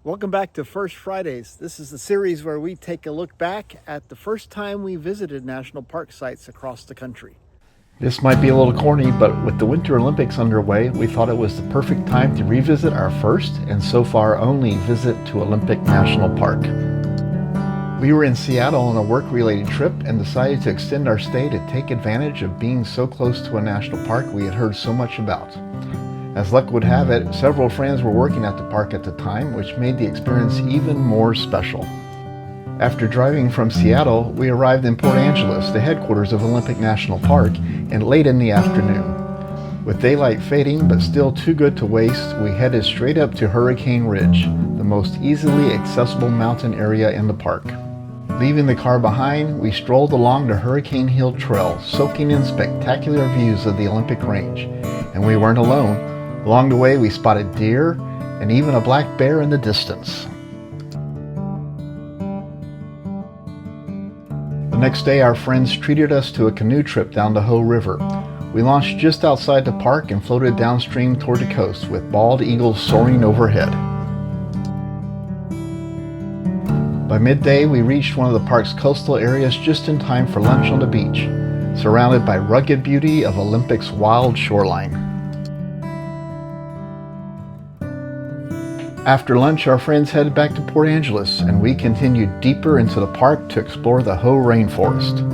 Welcome back to First Fridays. This is the series where we take a look back at the first time we visited national park sites across the country. This might be a little corny, but with the Winter Olympics underway, we thought it was the perfect time to revisit our first and so far only visit to Olympic National Park. We were in Seattle on a work-related trip and decided to extend our stay to take advantage of being so close to a national park we had heard so much about. As luck would have it, several friends were working at the park at the time, which made the experience even more special. After driving from Seattle, we arrived in Port Angeles, the headquarters of Olympic National Park, and late in the afternoon. With daylight fading but still too good to waste, we headed straight up to Hurricane Ridge, the most easily accessible mountain area in the park. Leaving the car behind, we strolled along the Hurricane Hill Trail, soaking in spectacular views of the Olympic Range. And we weren't alone. Along the way, we spotted deer and even a black bear in the distance. The next day, our friends treated us to a canoe trip down the Hoh River. We launched just outside the park and floated downstream toward the coast with bald eagles soaring overhead. By midday, we reached one of the park's coastal areas just in time for lunch on the beach, surrounded by rugged beauty of Olympic's wild shoreline. After lunch, our friends headed back to Port Angeles, and we continued deeper into the park to explore the Hoh Rain Forest.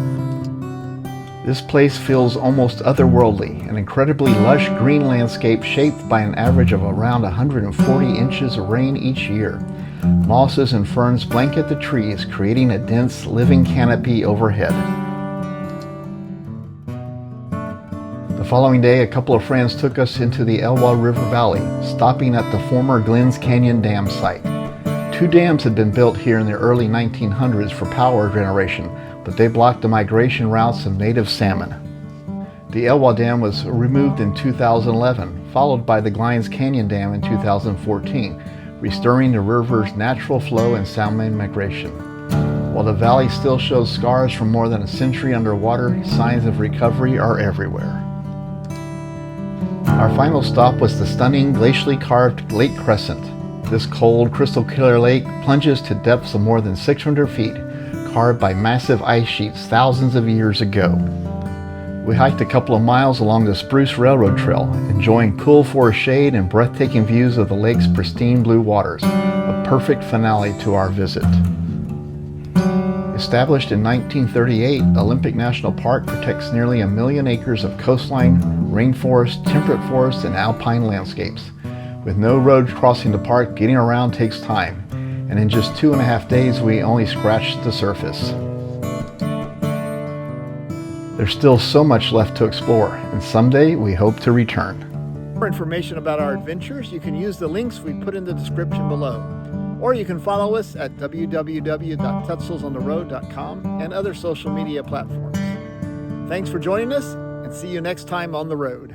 This place feels almost otherworldly, an incredibly lush green landscape shaped by an average of around 140 inches of rain each year. Mosses and ferns blanket the trees, creating a dense, living canopy overhead. The following day, a couple of friends took us into the Elwha River Valley, stopping at the former Glens Canyon Dam site. Two dams had been built here in the early 1900s for power generation, but they blocked the migration routes of native salmon. The Elwha Dam was removed in 2011, followed by the Glens Canyon Dam in 2014, restoring the river's natural flow and salmon migration. While the valley still shows scars from more than a century underwater, signs of recovery are everywhere. Our final stop was the stunning glacially carved Lake Crescent. This cold, crystal-clear lake plunges to depths of more than 600 feet, carved by massive ice sheets thousands of years ago. We hiked a couple of miles along the Spruce Railroad Trail, enjoying cool forest shade and breathtaking views of the lake's pristine blue waters, a perfect finale to our visit. Established in 1938, Olympic National Park protects nearly 1 million acres of coastline, rainforest, temperate forests, and alpine landscapes. With no road crossing the park, getting around takes time, and in just 2.5 days we only scratched the surface. There's still so much left to explore, and someday we hope to return. For more information about our adventures, you can use the links we put in the description below. Or you can follow us at www.tutselsontheroad.com and other social media platforms. Thanks for joining us, and see you next time on the road.